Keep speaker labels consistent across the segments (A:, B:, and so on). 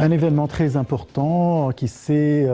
A: Un événement très important qui s'est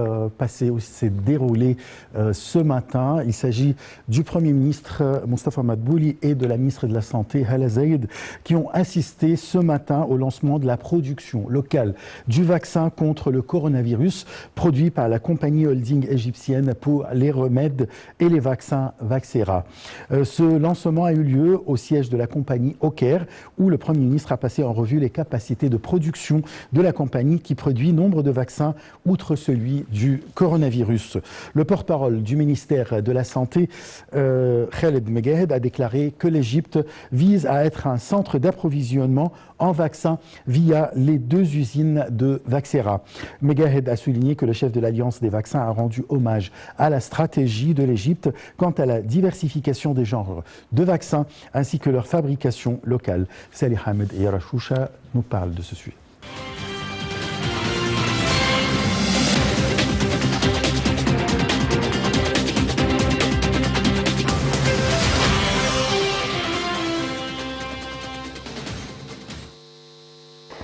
A: déroulé ce matin. Il s'agit du Premier ministre Moustapha Madbouli et de la ministre de la Santé Hala Zaïd qui ont assisté ce matin au lancement de la production locale du vaccin contre le coronavirus produit par la compagnie holding égyptienne pour les remèdes et les vaccins Vaxera. Ce lancement a eu lieu au siège de la compagnie au Caire où le Premier ministre a passé en revue les capacités de production de la compagnie qui produit nombre de vaccins outre celui du coronavirus. Le porte-parole du ministère de la Santé, Khaled Megahed, a déclaré que l'Égypte vise à être un centre d'approvisionnement en vaccins via les 2 usines de Vaxera. Megahed a souligné que le chef de l'Alliance des vaccins a rendu hommage à la stratégie de l'Égypte quant à la diversification des genres de vaccins ainsi que leur fabrication locale. Salih Hamed et Yara Choucha nous parlent de ce sujet.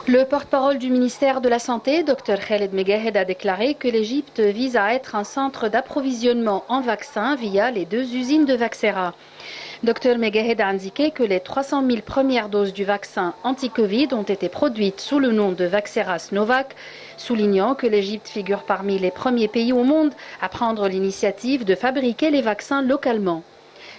B: Le porte-parole du ministère de la Santé, Dr Khaled Megahed, a déclaré que l'Égypte vise à être un centre d'approvisionnement en vaccins via les 2 usines de Vaxera. Dr Megahed a indiqué que les 300 000 premières doses du vaccin anti-Covid ont été produites sous le nom de Vaxera Sinovac, soulignant que l'Égypte figure parmi les premiers pays au monde à prendre l'initiative de fabriquer les vaccins localement.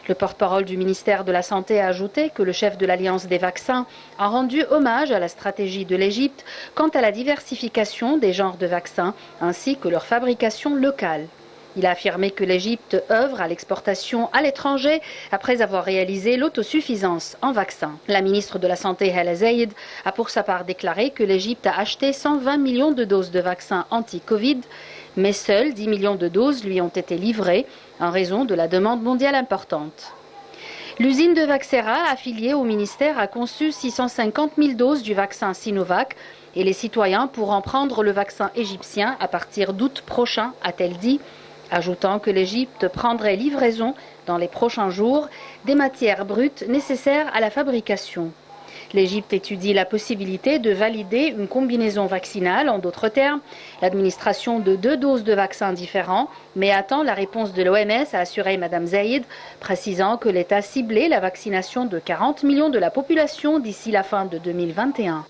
B: Le porte-parole du ministère de la Santé a ajouté que le chef de l'Alliance des vaccins a rendu hommage à la stratégie de l'Égypte quant à la diversification des genres de vaccins ainsi que leur fabrication locale. Il a affirmé que l'Égypte œuvre à l'exportation à l'étranger après avoir réalisé l'autosuffisance en vaccins. La ministre de la Santé, Hala Zaïd, a pour sa part déclaré que l'Égypte a acheté 120 millions de doses de vaccins anti-Covid, mais seules 10 millions de doses lui ont été livrées en raison de la demande mondiale importante. L'usine de Vaxera, affiliée au ministère, a conçu 650 000 doses du vaccin Sinovac et les citoyens pourront prendre le vaccin égyptien à partir d'août prochain, a-t-elle dit, ajoutant que l'Égypte prendrait livraison dans les prochains jours des matières brutes nécessaires à la fabrication. L'Égypte étudie la possibilité de valider une combinaison vaccinale, en d'autres termes, l'administration de 2 doses de vaccins différents, mais attend la réponse de l'OMS, a assuré Mme Zaïd, précisant que l'État ciblait la vaccination de 40 millions de la population d'ici la fin de 2021.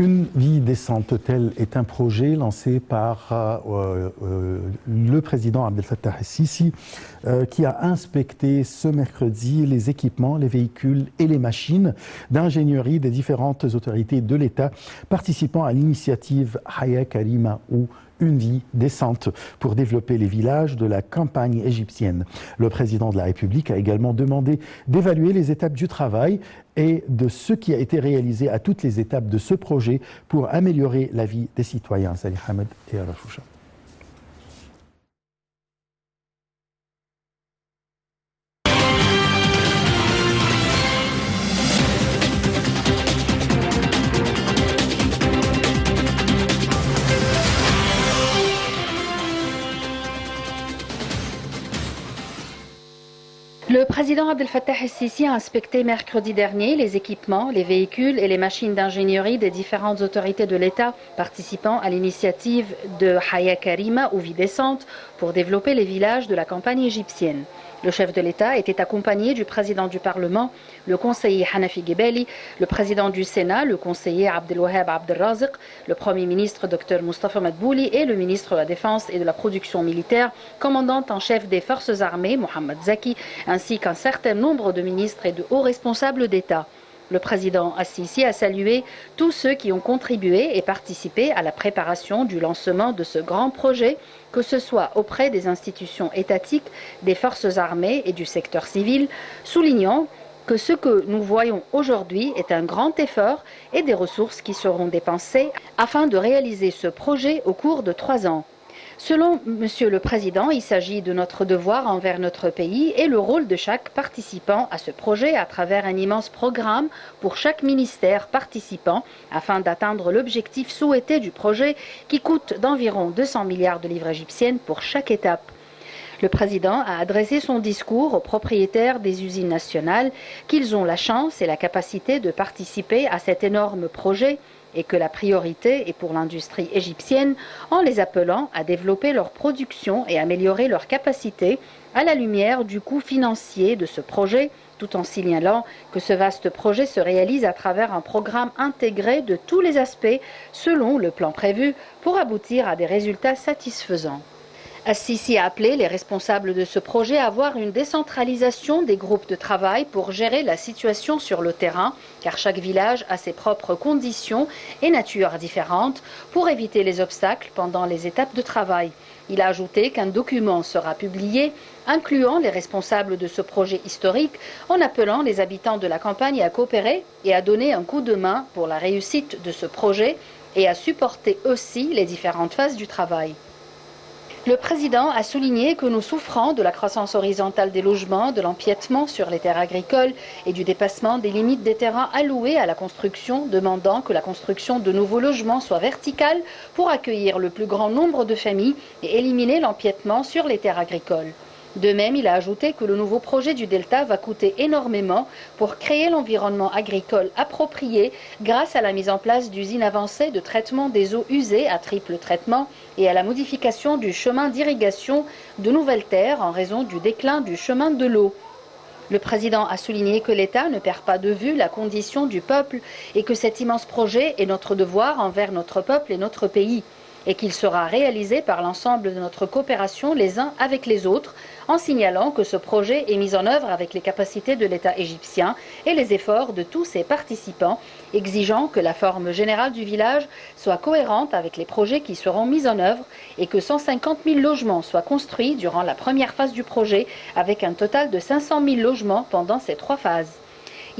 A: Une vie décente, tel est un projet lancé par le président Abdel Fattah el-Sisi qui a inspecté ce mercredi les équipements, les véhicules et les machines d'ingénierie des différentes autorités de l'État participant à l'initiative Haya Karima ou une vie décente pour développer les villages de la campagne égyptienne. Le président de la République a également demandé d'évaluer les étapes du travail et de ce qui a été réalisé à toutes les étapes de ce projet pour améliorer la vie des citoyens. Salih Hamed et Arafoucha.
B: Le président Abdel Fattah el-Sisi a inspecté mercredi dernier les équipements, les véhicules et les machines d'ingénierie des différentes autorités de l'État participant à l'initiative de Haya Karima ou vie décente pour développer les villages de la campagne égyptienne. Le chef de l'État était accompagné du président du Parlement, le conseiller Hanafi Gebeli, le président du Sénat, le conseiller Abdelwahab Abdelrazik, le Premier ministre Dr Moustapha Madbouli et le ministre de la Défense et de la Production militaire, commandant en chef des Forces armées, Mohamed Zaki, ainsi qu'un certain nombre de ministres et de hauts responsables d'État. Le président Al-Sisi a salué tous ceux qui ont contribué et participé à la préparation du lancement de ce grand projet, que ce soit auprès des institutions étatiques, des forces armées et du secteur civil, soulignant que ce que nous voyons aujourd'hui est un grand effort et des ressources qui seront dépensées afin de réaliser ce projet au cours de 3 ans. Selon Monsieur le Président, il s'agit de notre devoir envers notre pays et le rôle de chaque participant à ce projet à travers un immense programme pour chaque ministère participant afin d'atteindre l'objectif souhaité du projet qui coûte d'environ 200 milliards de livres égyptiennes pour chaque étape. Le Président a adressé son discours aux propriétaires des usines nationales qu'ils ont la chance et la capacité de participer à cet énorme projet et que la priorité est pour l'industrie égyptienne en les appelant à développer leur production et améliorer leurs capacités à la lumière du coût financier de ce projet, tout en signalant que ce vaste projet se réalise à travers un programme intégré de tous les aspects selon le plan prévu pour aboutir à des résultats satisfaisants. As-Sisi a appelé les responsables de ce projet à avoir une décentralisation des groupes de travail pour gérer la situation sur le terrain, car chaque village a ses propres conditions et natures différentes pour éviter les obstacles pendant les étapes de travail. Il a ajouté qu'un document sera publié incluant les responsables de ce projet historique en appelant les habitants de la campagne à coopérer et à donner un coup de main pour la réussite de ce projet et à supporter aussi les différentes phases du travail. Le Président a souligné que nous souffrons de la croissance horizontale des logements, de l'empiètement sur les terres agricoles et du dépassement des limites des terrains alloués à la construction, demandant que la construction de nouveaux logements soit verticale pour accueillir le plus grand nombre de familles et éliminer l'empiètement sur les terres agricoles. De même, il a ajouté que le nouveau projet du Delta va coûter énormément pour créer l'environnement agricole approprié grâce à la mise en place d'usines avancées de traitement des eaux usées à triple traitement et à la modification du chemin d'irrigation de nouvelles terres en raison du déclin du chemin de l'eau. Le Président a souligné que l'État ne perd pas de vue la condition du peuple et que cet immense projet est notre devoir envers notre peuple et notre pays, et qu'il sera réalisé par l'ensemble de notre coopération les uns avec les autres, en signalant que ce projet est mis en œuvre avec les capacités de l'État égyptien et les efforts de tous ses participants, exigeant que la forme générale du village soit cohérente avec les projets qui seront mis en œuvre et que 150 000 logements soient construits durant la première phase du projet, avec un total de 500 000 logements pendant ces 3 phases.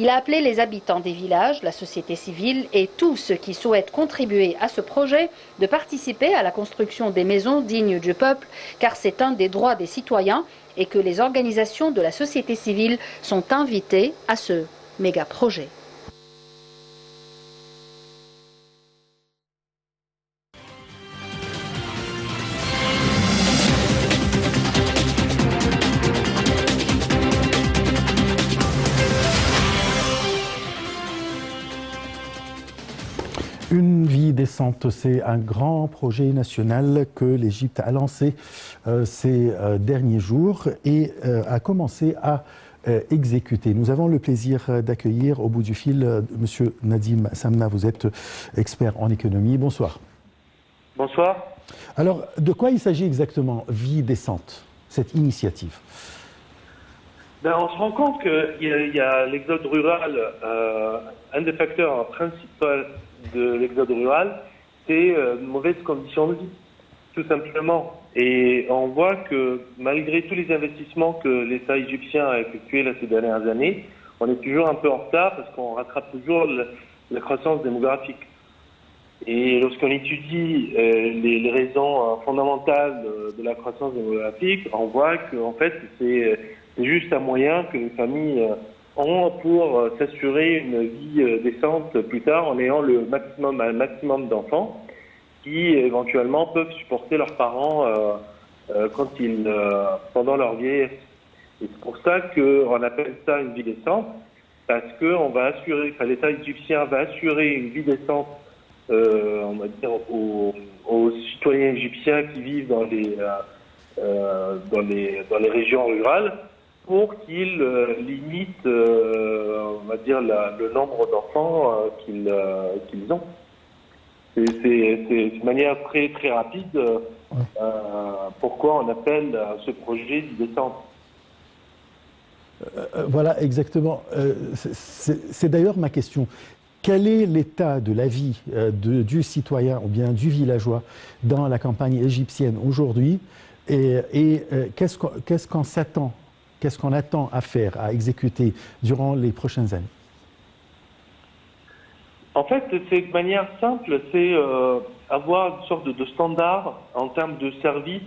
B: Il a appelé les habitants des villages, la société civile et tous ceux qui souhaitent contribuer à ce projet de participer à la construction des maisons dignes du peuple, car c'est un des droits des citoyens et que les organisations de la société civile sont invitées à ce méga projet.
A: Une vie décente, c'est un grand projet national que l'Égypte a lancé ces derniers jours et a commencé à exécuter. Nous avons le plaisir d'accueillir au bout du fil Monsieur Nadim Samna. Vous êtes expert en économie. Bonsoir.
C: Bonsoir.
A: Alors, de quoi il s'agit exactement, Vie décente, cette initiative?
C: On se rend compte qu'il y a l'exode rural, un des facteurs principaux de l'exode rural, c'est de mauvaises conditions de vie, tout simplement. Et on voit que malgré tous les investissements que l'État égyptien a effectués ces dernières années, on est toujours un peu en retard parce qu'on rattrape toujours la croissance démographique. Et lorsqu'on étudie les raisons fondamentales de la croissance démographique, on voit qu'en fait c'est juste un moyen que les familles ont pour s'assurer une vie décente plus tard en ayant un maximum d'enfants qui éventuellement peuvent supporter leurs parents pendant leur vieillesse. Et c'est pour ça qu'on appelle ça une vie décente, parce que l'État égyptien va assurer une vie décente, on va dire, aux citoyens égyptiens qui vivent dans les régions rurales, pour qu'ils limitent, on va dire, le nombre d'enfants qu'ils ont. C'est une manière très très rapide pourquoi on appelle ce projet du décente.
A: Voilà, exactement. C'est d'ailleurs ma question. Quel est l'état de la vie du citoyen ou bien du villageois dans la campagne égyptienne aujourd'hui et qu'est-ce qu'on s'attend, qu'est-ce qu'on attend à faire, à exécuter durant les prochaines années?
C: En fait, c'est de manière simple, c'est avoir une sorte de standard en termes de services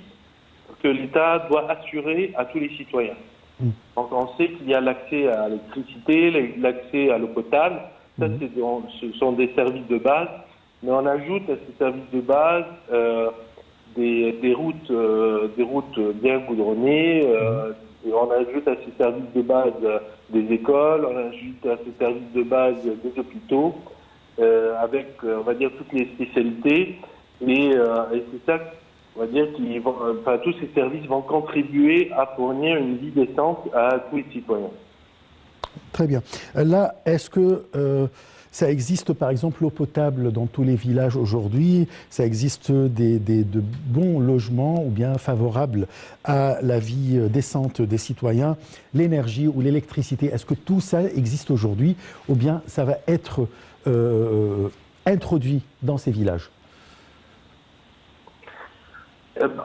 C: que l'État doit assurer à tous les citoyens. Donc, on sait qu'il y a l'accès à l'électricité, l'accès à l'eau potable. Ça, ce sont des services de base. Mais on ajoute à ces services de base des routes bien goudronnées. Et on ajoute à ces services de base des écoles. On ajoute à ces services de base des hôpitaux, avec, on va dire, toutes les spécialités. Et c'est ça, on va dire, tous ces services vont contribuer à fournir une vie décente à tous les citoyens.
A: Très bien. Là, est-ce que ça existe, par exemple, l'eau potable dans tous les villages aujourd'hui? Ça existe de bons logements ou bien favorables à la vie décente des citoyens? L'énergie ou l'électricité, est-ce que tout ça existe aujourd'hui ou bien ça va être introduit dans ces villages?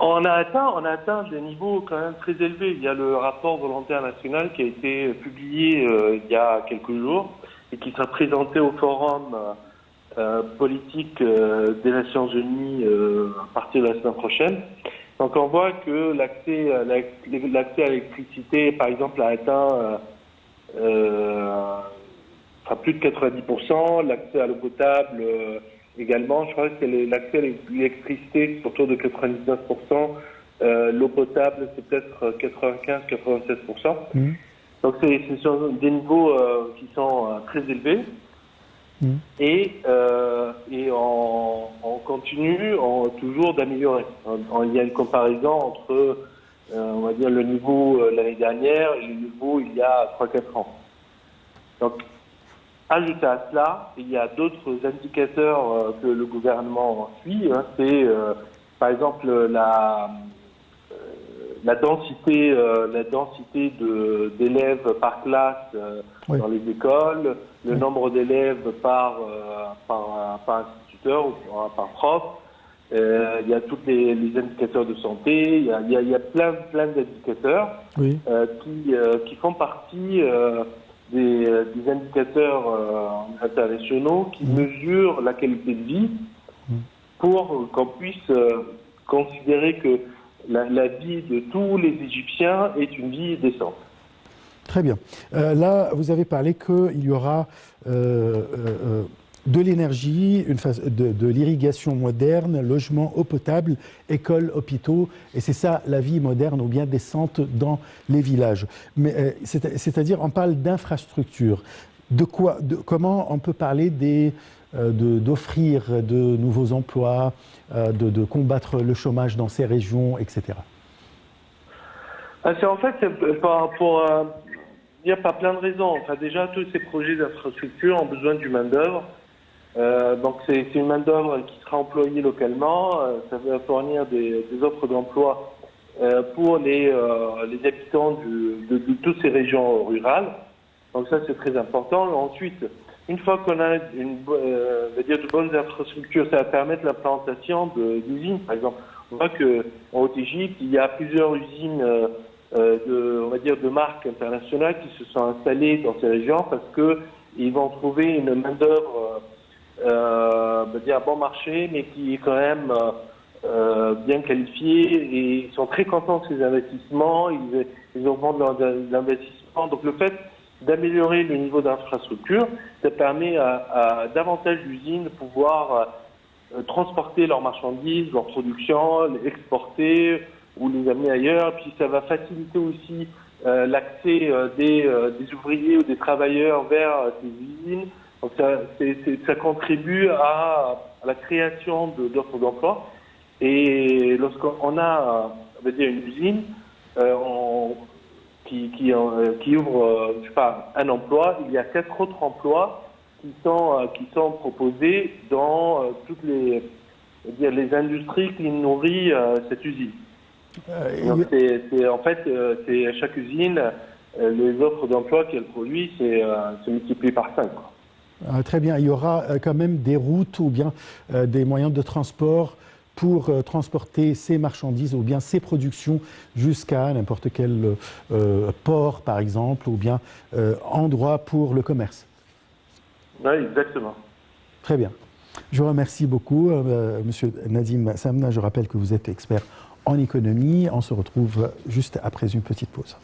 C: On a atteint des niveaux quand même très élevés. Il y a le rapport volontaire national qui a été publié il y a quelques jours et qui sera présenté au forum politique des Nations Unies à partir de la semaine prochaine. Donc on voit que l'accès à l'électricité, par exemple, a atteint plus de 90%, l'accès à l'eau potable également. Je crois que l'accès à l'électricité, c'est autour de 99%. L'eau potable, c'est peut-être 95-96%. Donc, ce sont des niveaux qui sont très élevés. Et on continue toujours d'améliorer. Il y a une comparaison entre, on va dire, le niveau l'année dernière et le niveau il y a 3-4 ans. Donc, ajouté à cela, il y a d'autres indicateurs que le gouvernement suit. C'est, par exemple, la densité d'élèves par classe dans les écoles, le nombre d'élèves par instituteur ou par prof. Il y a tous les indicateurs de santé. Il y a plein d'indicateurs qui font partie des indicateurs internationaux qui mesurent la qualité de vie pour qu'on puisse considérer que la vie de tous les Égyptiens est une vie décente.
A: Très bien. Là, vous avez parlé qu'il y aura de l'énergie, de l'irrigation moderne, logement, eau potable, écoles, hôpitaux, et c'est ça la vie moderne ou bien décente dans les villages. Mais c'est-à-dire, on parle d'infrastructures. Comment on peut parler d'offrir de nouveaux emplois, de combattre le chômage dans ces régions, etc.
C: Il y a pas plein de raisons. Enfin, déjà, tous ces projets d'infrastructure ont besoin du main-d'œuvre. Donc, c'est une main-d'œuvre qui sera employée localement. Ça va fournir des offres d'emploi pour les habitants de toutes ces régions rurales. Donc, ça, c'est très important. Ensuite, une fois qu'on a de bonnes infrastructures, ça va permettre l'implantation d'usines. Par exemple, on voit qu'en Haute-Égypte, il y a plusieurs usines de marques internationales qui se sont installées dans ces régions parce qu'ils vont trouver une main-d'œuvre à bon marché, mais qui est quand même bien qualifiée, et ils sont très contents de ces investissements, ils augmentent leurs investissements. Donc le fait d'améliorer le niveau d'infrastructure, ça permet à davantage d'usines de pouvoir transporter leurs marchandises, leur production, les exporter ou les amener ailleurs. Puis ça va faciliter aussi l'accès des ouvriers ou des travailleurs vers ces usines. Donc ça contribue à la création d'offres d'emploi. Et lorsqu'on a une usine qui ouvre un emploi, il y a 4 autres emplois qui sont proposés dans toutes les industries qui nourrissent cette usine. Donc c'est chaque usine, les offres d'emploi qu'elle produit, c'est multiplié par 5.
A: Très bien. Il y aura quand même des routes ou bien des moyens de transport pour transporter ces marchandises ou bien ces productions jusqu'à n'importe quel port, par exemple, ou bien endroit pour le commerce.
C: Oui, exactement.
A: Très bien. Je vous remercie beaucoup, Monsieur Nadim Samna. Je rappelle que vous êtes expert en économie. On se retrouve juste après une petite pause.